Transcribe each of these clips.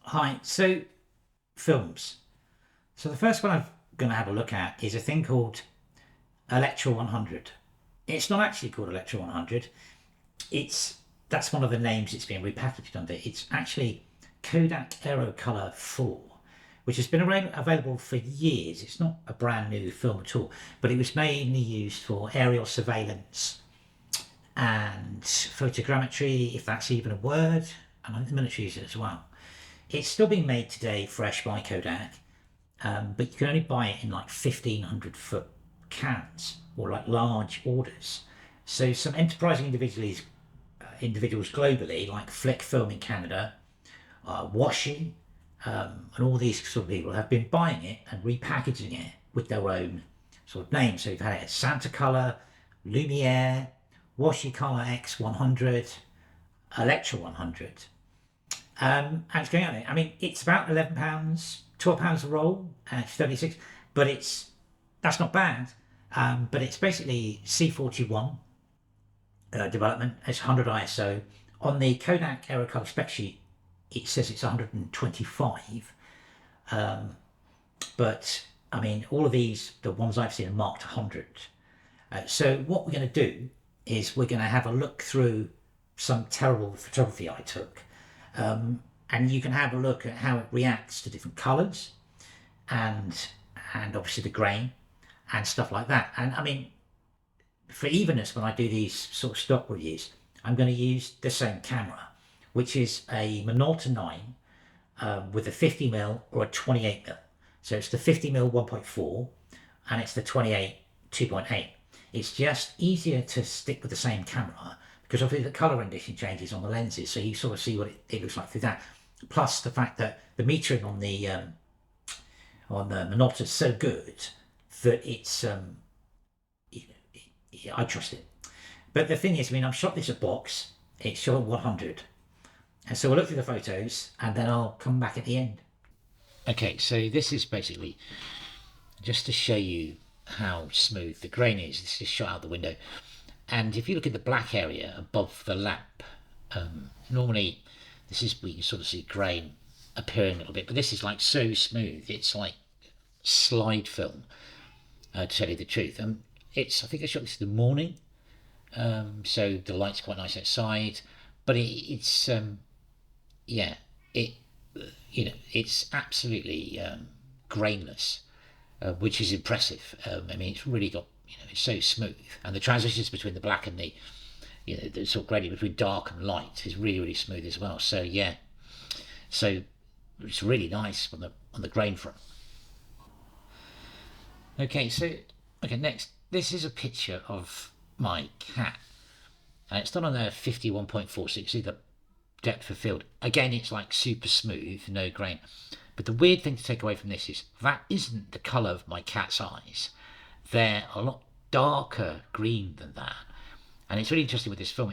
Hi, so films. So the first one I'm going to have a look at is a thing called Elektra 100. It's not actually called Elektra 100. It's That's one of the names it's been repackaged under. It's actually Kodak Aerocolor 4, which has been available for years. It's not a brand new film at all, but it was mainly used for aerial surveillance and photogrammetry, if that's even a word, and I think the military use it as well. It's still being made today fresh by Kodak, but you can only buy it in like 1,500 foot cans or like large orders. So some enterprising individuals globally, like Flick Film in Canada, WASHI, and all these sort of people have been buying it and repackaging it with their own sort of name. So you've had it as Santa Color, LUMINAR, WASHI X 100, Elektra 100. And it's going out there. I mean, it's about £11, £12 a roll, 36, but that's not bad. But it's basically C41 development. It's 100 ISO. On the Kodak Aerocolor spec sheet, it says it's 125. But I mean, all of these, the ones I've seen, are marked 100. So what we're going to do is we're going to have a look through some terrible photography I took. And you can have a look at how it reacts to different colours and obviously the grain and stuff like that. And I mean, for evenness, when I do these sort of stock reviews, I'm going to use the same camera, which is a Minolta 9 with a 50mm or a 28mm. So it's the 50mm 1.4 and it's the 28 2.8. It's just easier to stick with the same camera because obviously the colour rendition changes on the lenses, so you sort of see what it looks like through that. Plus the fact that the metering on the Minolta is so good that it's I trust it. But the thing is, I mean, I've shot this at box. It's shot at 100, and so we'll look through the photos, and then I'll come back at the end. Okay, so this is basically just to show you how smooth the grain is. This is shot out the window. And if you look at the black area above the lamp, normally this is where you sort of see grain appearing a little bit, but this is like so smooth. It's like slide film, to tell you the truth. I think I shot this in the morning, so the light's quite nice outside, but it's absolutely grainless, which is impressive. I mean, it's really got, it's so smooth, and the transitions between the black and the sort of gradient between dark and light is really, really smooth as well. So yeah, so it's really nice on the grain front. Okay, next, this is a picture of my cat, and it's done on a 51.4, so you can see the depth of field. Again, it's like super smooth, no grain. But the weird thing to take away from this is that isn't the colour of my cat's eyes. They're a lot darker green than that. And it's really interesting with this film.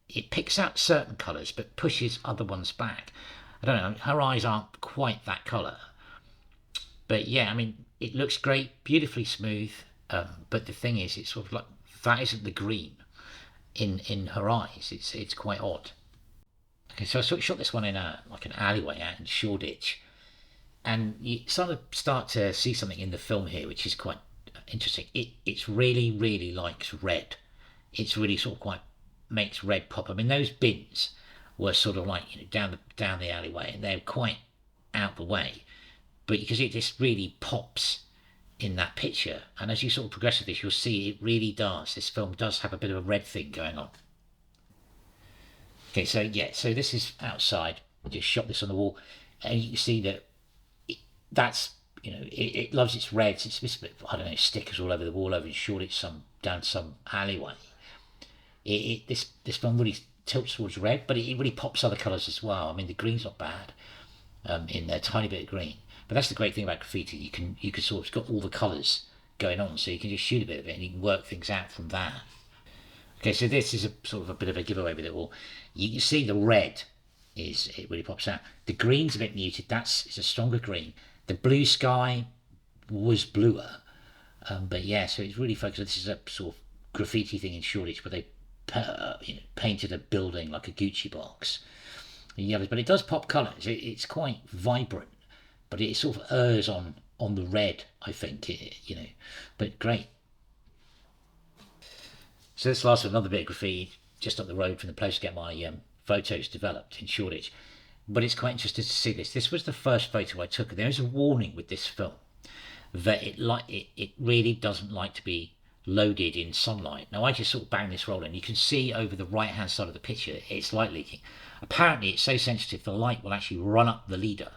It picks out certain colours but pushes other ones back. I don't know, her eyes aren't quite that colour. But yeah, I mean, it looks great, beautifully smooth. But the thing is, it's sort of like, that isn't the green in her eyes. It's quite odd. Okay, so I sort of shot this one in an alleyway out in Shoreditch. And you start to see something in the film here, which is quite interesting. It's really, really likes red. It's really sort of quite makes red pop. I mean, those bins were sort of like down the alleyway, and they're quite out the way, but because it just really pops in that picture. And as you sort of progress with this, you'll see it really does. This film does have a bit of a red thing going on. Okay, so yeah, so this is outside. I just shot this on the wall, and you can see that that's it loves its reds. It's a bit, I don't know, stickers all over the wall over in Shoreditch, down some alleyway. This film really tilts towards red, but it really pops other colours as well. I mean, the green's not bad, in there, tiny bit of green. But that's the great thing about graffiti. You can sort of, it's got all the colours going on, so you can just shoot a bit of it and you can work things out from that. Okay, so this is a sort of a bit of a giveaway with it all. You can see the red it really pops out. The green's a bit muted. It's a stronger green. The blue sky was bluer, but yeah, so it's really focused. This is a sort of graffiti thing in Shoreditch where they painted a building like a Gucci box. yellows, but it does pop colours. It's quite vibrant, but it sort of errs on the red, I think. But great. So this last another bit of graffiti just up the road from the place to get my photos developed in Shoreditch. But it's quite interesting to see this. This was the first photo I took. There is a warning with this film that it really doesn't like to be loaded in sunlight. Now I just sort of bang this roll and you can see over the right hand side of the picture it's light leaking. Apparently it's so sensitive the light will actually run up the leader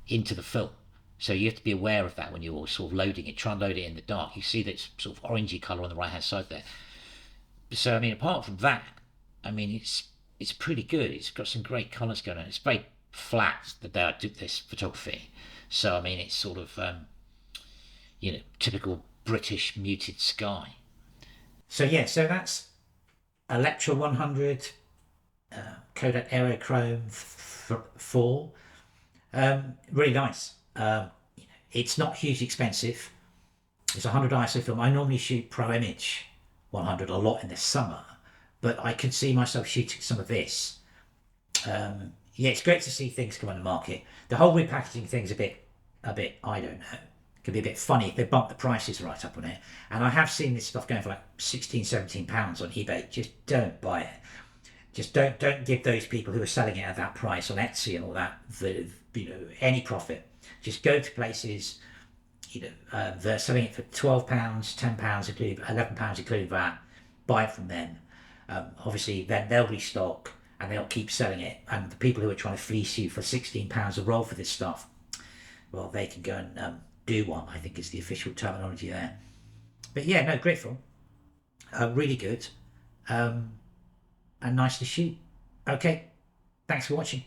into the film. So you have to be aware of that when you're sort of loading it. Try and load it in the dark. You see that it's sort of orangey colour on the right hand side there. So I mean, apart from that, I mean it's pretty good. It's got some great colours going on. It's very flat the day I did this photography. So I mean, it's sort of typical British muted sky. So yeah, so that's Elektra 100, Kodak Aerochrome 4. Really nice. It's not hugely expensive. It's a 100 ISO film. I normally shoot Pro Image 100 a lot in the summer, but I could see myself shooting some of this. Yeah, it's great to see things come on the market. The whole repackaging thing's a bit, I don't know, can be a bit funny if they bump the prices right up on it. And I have seen this stuff going for like 16, 17 pounds on eBay. Just don't buy it. Just don't give those people who are selling it at that price on Etsy and all that any profit. Just go to places, they're selling it for £12, £10, including £11, including that. Buy it from them. Obviously, then they'll restock and they'll keep selling it. And the people who are trying to fleece you for £16 a roll for this stuff, well, they can go and do one, I think is the official terminology there. But yeah, no, great film. Really good. And nice to shoot. Okay, thanks for watching.